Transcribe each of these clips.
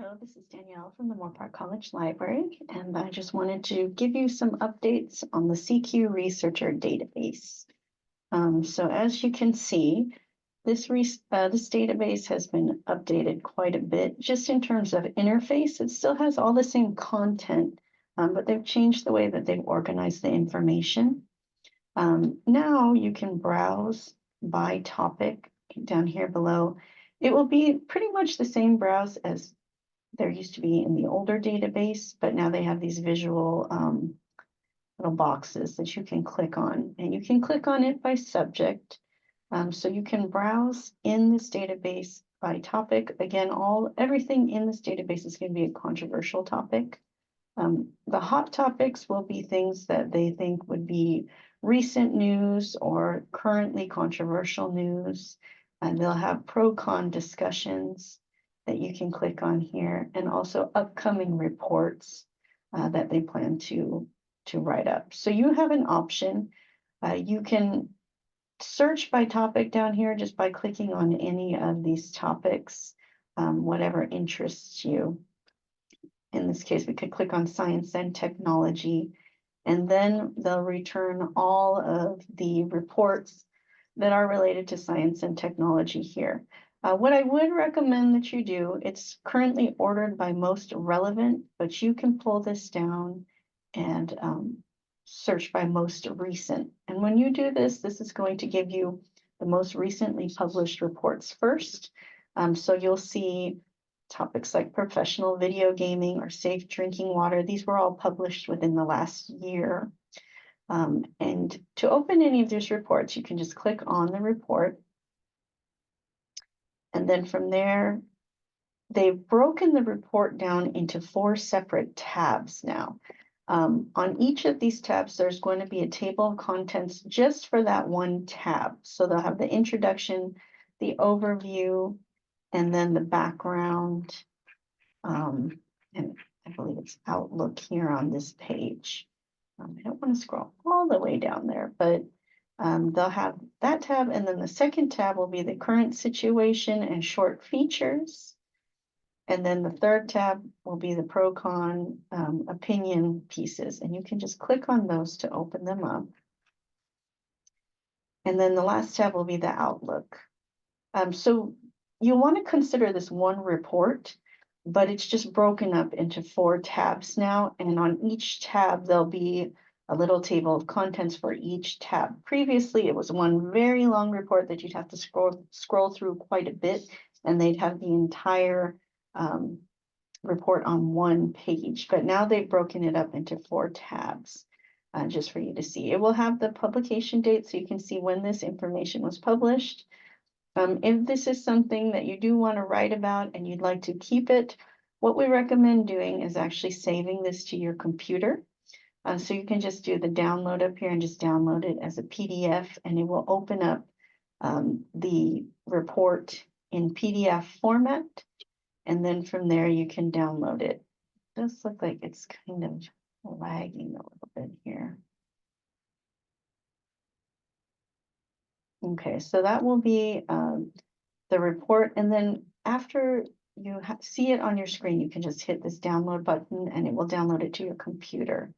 Hello, this is Danielle from the Moorpark College Library, and I just wanted to give you some updates on the CQ Researcher database. So as you can see, this database has been updated quite a bit. Just in terms of interface, it still has all the same content, but they've changed the way that they've organized the information. Now you can browse by topic down here below. It will be pretty much the same browse as there used to be in the older database, but now they have these visual little boxes that you can click on, and you can click on it by subject. So you can browse in this database by topic. Again, everything in this database is going to be a controversial topic. The hot topics will be things that they think would be recent news or currently controversial news, and they'll have pro-con discussions that you can click on here, and also upcoming reports that they plan to write up. So you have an option. You can search by topic down here just by clicking on any of these topics, whatever interests you. In this case, we could click on science and technology, and then they'll return all of the reports that are related to science and technology here. What I would recommend that you do, it's currently ordered by most relevant, but you can pull this down and search by most recent. And when you do this, this is going to give you the most recently published reports first. So you'll see topics like professional video gaming or safe drinking water. These were all published within the last year. And to open any of these reports, you can just click on the report. And then from there, they've broken the report down into 4 separate tabs now. On each of these tabs, there's going to be a table of contents just for that one tab. So they'll have the introduction, the overview, and then the background. And I believe it's Outlook here on this page. I don't want to scroll all the way down there, but they'll have that tab, and then the second tab will be the current situation and short features. And then the third tab will be the pro-con opinion pieces, and you can just click on those to open them up. And then the last tab will be the Outlook. So you want to consider this one report, but it's just broken up into 4 tabs now, and on each tab there'll be a little table of contents for each tab. Previously, it was one very long report that you'd have to scroll through quite a bit, and they'd have the entire report on one page. But now they've broken it up into 4 tabs, just for you to see. It will have the publication date, so you can see when this information was published. If this is something that you do want to write about and you'd like to keep it, what we recommend doing is actually saving this to your computer. So you can just do the download up here and just download it as a PDF, and it will open up the report in PDF format. And then from there, you can download it. It does look like it's kind of lagging a little bit here. Okay, so that will be the report. And then after you see it on your screen, you can just hit this download button and it will download it to your computer.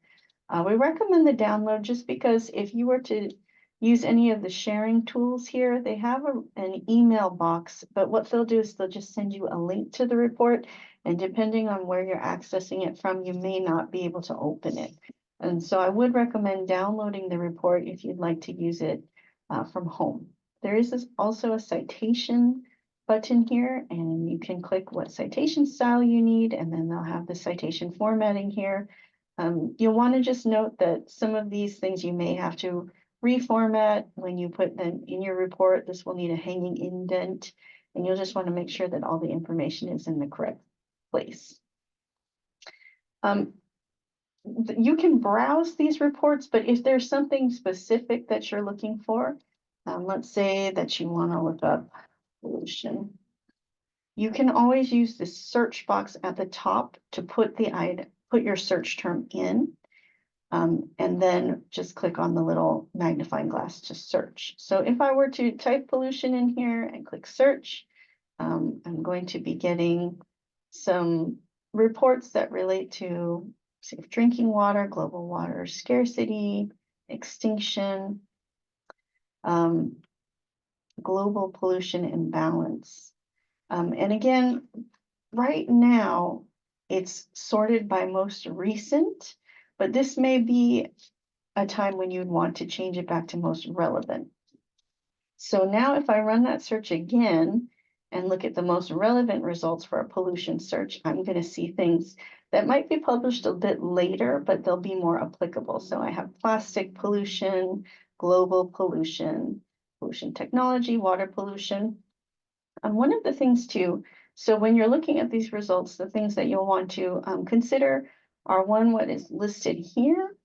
We recommend the download just because if you were to use any of the sharing tools here, they have an email box, but what they'll do is they'll just send you a link to the report, and depending on where you're accessing it from, you may not be able to open it. And so I would recommend downloading the report if you'd like to use it from home. There is also a citation button here, and you can click what citation style you need, and then they'll have the citation formatting here. You'll want to just note that some of these things you may have to reformat when you put them in your report. This will need a hanging indent, and you'll just want to make sure that all the information is in the correct place. You can browse these reports, but if there's something specific that you're looking for, let's say that you want to look up pollution, you can always use the search box at the top to put your search term in, and then just click on the little magnifying glass to search. So if I were to type pollution in here and click search, I'm going to be getting some reports that relate to safe drinking water, global water scarcity, extinction, global pollution imbalance. And again, right now, it's sorted by most recent, but this may be a time when you'd want to change it back to most relevant. So now if I run that search again and look at the most relevant results for a pollution search, I'm going to see things that might be published a bit later, but they'll be more applicable. So I have plastic pollution, global pollution, pollution technology, water pollution. And one of the things too, so when you're looking at these results, the things that you'll want to consider are one, what is listed here.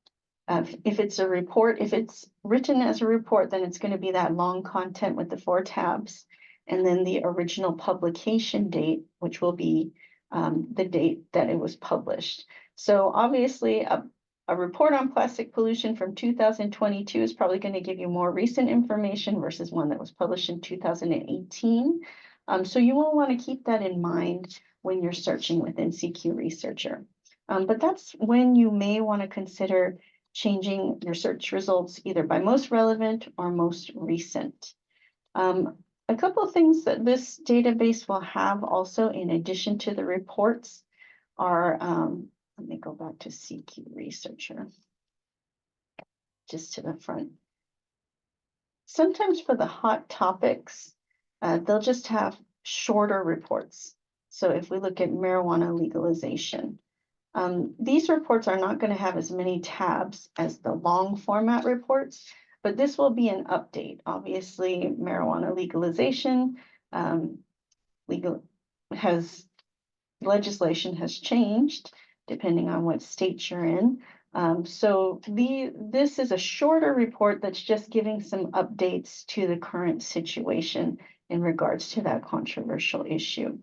If it's a report, if it's written as a report, then it's going to be that long content with the 4 tabs, and then the original publication date, which will be the date that it was published. So obviously, a report on plastic pollution from 2022 is probably going to give you more recent information versus one that was published in 2018. So you will want to keep that in mind when you're searching within CQ Researcher. But that's when you may want to consider changing your search results either by most relevant or most recent. A couple of things that this database will have also, in addition to the reports, are, let me go back to CQ Researcher, just to the front. Sometimes for the hot topics, they'll just have shorter reports. So if we look at marijuana legalization, these reports are not going to have as many tabs as the long format reports, but this will be an update. Obviously, marijuana legalization legislation has changed depending on what state you're in. So this is a shorter report that's just giving some updates to the current situation in regards to that controversial issue.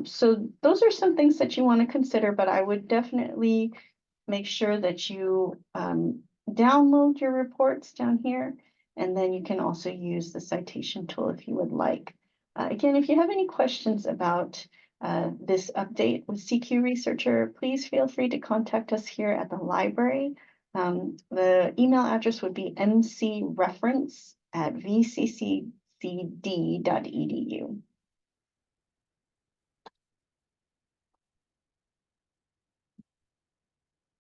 So those are some things that you want to consider, but I would definitely make sure that you download your reports down here, and then you can also use the citation tool if you would like. Again, if you have any questions about this update with CQ Researcher, please feel free to contact us here at the library. The email address would be mcreference@vccd.edu.